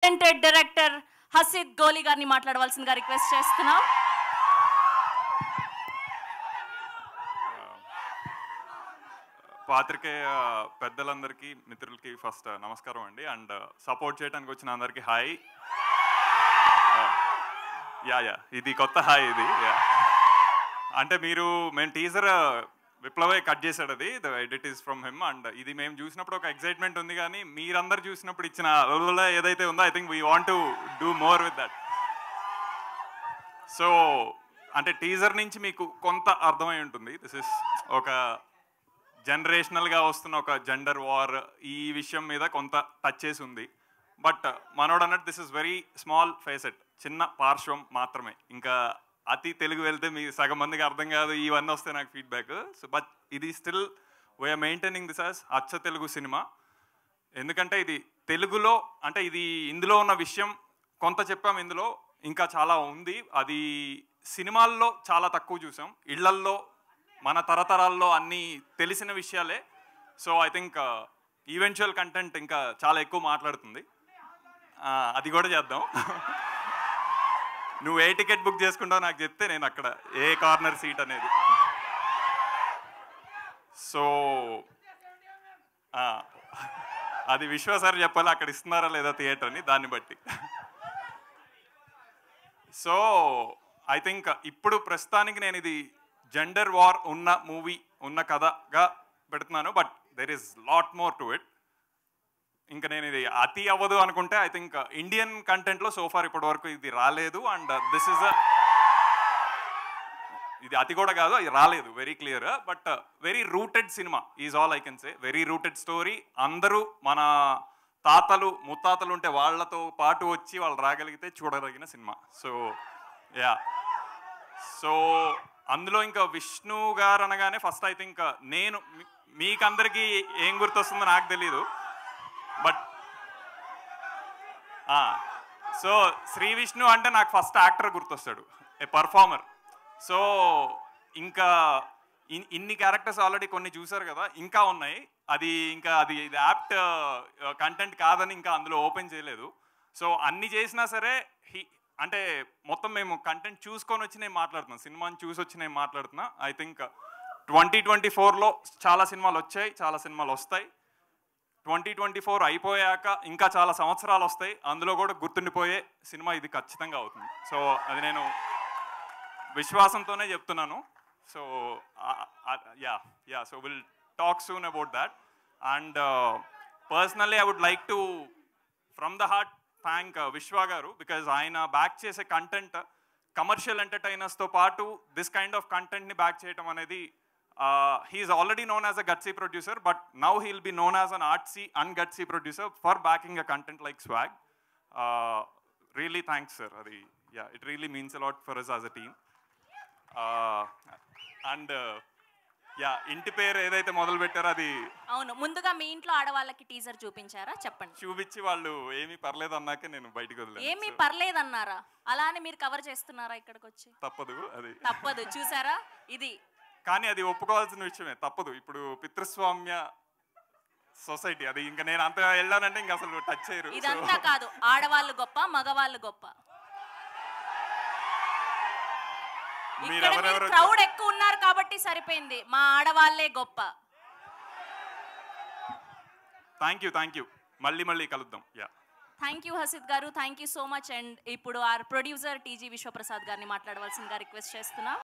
Talented director Hasith గోలి గారిని మాట్లాడవలసిందిగా request చేస్తున్నాం. పాత్రికేయ పెద్దలందరికీ మిత్రులకి ఫస్ట్ నమస్కారం అండి. అండ్ సపోర్ట్ చేయడానికి వచ్చిన అందరికీ హాయ్. ఇది కొత్త హాయ్. ఇది అంటే మేము టీజర్ విప్లవే కట్ చేశాడు, అది the edit is from him. And ఇది మేము చూసినప్పుడు ఒక ఎక్సైట్మెంట్ ఉంది, కానీ మీరందరూ చూసినప్పుడు ఇచ్చిన ఏదైతే ఉందో I think we want to do more with that. So అంటే టీజర్ నుంచి మీకు కొంత అర్థమై ఉంటుంది, దిస్ ఇస్ ఒక జనరేషనల్గా వస్తున్న ఒక జెండర్ వార్, ఈ విషయం మీద కొంత టచ్ చేసి ఉంది. బట్ మనోడు అన్నట్టు this is very small facet, చిన్న పార్శ్వం మాత్రమే. ఇంకా అతి తెలుగు వెళ్తే మీ సగం మందికి అర్థం కాదు, ఇవన్నీ వస్తాయి నాకు ఫీడ్బ్యాక్. సో బట్ ఇది still we are maintaining this as అచ్చ తెలుగు సినిమా. ఎందుకంటే ఇది తెలుగులో, అంటే ఇది ఇందులో ఉన్న విషయం కొంత చెప్పాం, ఇందులో ఇంకా చాలా ఉంది. అది సినిమాల్లో చాలా తక్కువ చూసాం, ఇళ్లల్లో మన తరతరాల్లో అన్నీ తెలిసిన విషయాలే. So I think eventual content ఇంకా చాలా ఎక్కువ మాట్లాడుతుంది, అది కూడా చేద్దాం. నువ్వు ఏ టికెట్ బుక్ చేసుకుంటావు నాకు చెప్తే నేను అక్కడ ఏ కార్నర్ సీట్ అనేది. సో అది విశ్వాసారు చెప్పాలి, అక్కడ ఇస్తున్నారా లేదా థియేటర్ అని, దాన్ని బట్టి. సో ఐ థింక్ ఇప్పుడు ప్రస్తుతానికి నేను ఇది జెండర్ వార్ ఉన్న మూవీ, ఉన్న కథగా పెడుతున్నాను. But there is lot more to it. ఇంకా నేను ఇది అతి అవ్వదు అనుకుంటే ఐ థింక్ ఇండియన్ కంటెంట్లో సోఫార్ ఇప్పటి వరకు ఇది రాలేదు. అండ్ దిస్ ఇస్ ఇది అతి కూడా కాదు, అది రాలేదు, very clear. But very rooted cinema is all I can say. Very rooted story. అందరూ మన తాతలు ముత్తాతలు ఉంటే వాళ్ళతో పాటు వచ్చి వాళ్ళు రాగలిగితే చూడదగిన సినిమా. సో సో అందులో ఇంకా విష్ణు గారు అనగానే ఫస్ట్ ఐ థింక్ నేను మీకందరికీ ఏం గుర్తొస్తుందో నాకు తెలీదు, బట్ సో శ్రీ విష్ణు అంటే నాకు ఫస్ట్ యాక్టర్ గుర్తొస్తాడు, ఏ పర్ఫార్మర్. సో ఇంకా ఇన్ని క్యారెక్టర్స్ ఆల్రెడీ కొన్ని చూసారు కదా, ఇంకా ఉన్నాయి. అది యాప్ట్ కంటెంట్ కాదని ఇంకా అందులో ఓపెన్ చేయలేదు. సో అన్ని చేసినా సరే అంటే మొత్తం మేము కంటెంట్ చూసుకొని వచ్చి నేను మాట్లాడుతున్నాను, సినిమాని చూసి వచ్చి నేను మాట్లాడుతున్నా. ఐ థింక్ 2024లో చాలా సినిమాలు వచ్చాయి, చాలా సినిమాలు వస్తాయి. 2024 అయిపోయాక ఇంకా చాలా సంవత్సరాలు వస్తాయి, అందులో కూడా గుర్తుండిపోయే సినిమా ఇది ఖచ్చితంగా అవుతుంది. సో అది నేను విశ్వాసంతోనే చెప్తున్నాను. So so will talk soon about that. And personally I would like to from the heart thank Vishwa garu, because ఆయన బ్యాక్ చేసే కంటెంట్ కమర్షియల్ ఎంటర్టైనర్స్తో పాటు దిస్ కైండ్ ఆఫ్ కంటెంట్ని బ్యాక్ చేయడం అనేది, he's already known as a gutsy producer, but now he'll be known as an artsy and gutsy producer for backing a content like Swag. Really thanks sir, it really means a lot for us as a team. And ఇంటి పేరు ఏదైతే మొదలు పెట్టారో అది అవును, ముందుగా మీ ఇంట్లో ఆడవాళ్ళకి టీజర్ చూపించారా? చెప్పండి. చూపించి వాళ్ళు ఏమీ పర్లేదు అన్నాకే నేను బయటకు వదిలేదు. ఏమీ పర్లేదన్నారా? అలానే మీరు కవర్ చేస్తున్నారా ఇక్కడికి వచ్చి? తప్పదు చూసారా ఇది. కానీ అది ఒప్పుకోవాల్సిన విషయమే, తప్పదు. ఇప్పుడు పితృస్వామ్య సొసైటీ, అది ఇంకా నేను అంత వెళ్ళానంటే ఇంకా అసలు టచ్ చేయరు. ఇదంతా కాదు, ఆడవాళ్ళు గొప్ప, మగవాళ్ళు గొప్ప. క్రౌడ్ ఎక్కువ ఉన్నారు కాబట్టి సరిపోయింది, మా ఆడవాళ్లే గొప్ప. Thank you. మళ్ళీ కలుద్దాం. థ్యాంక్ యూ హసిద్ గారు, thank you so much. And ఇప్పుడు ఆర్ ప్రొడ్యూసర్ టీజీ విశ్వప్రసాద్ గారిని మాట్లాడవలసిందిగా రిక్వెస్ట్ చేస్తున్నా.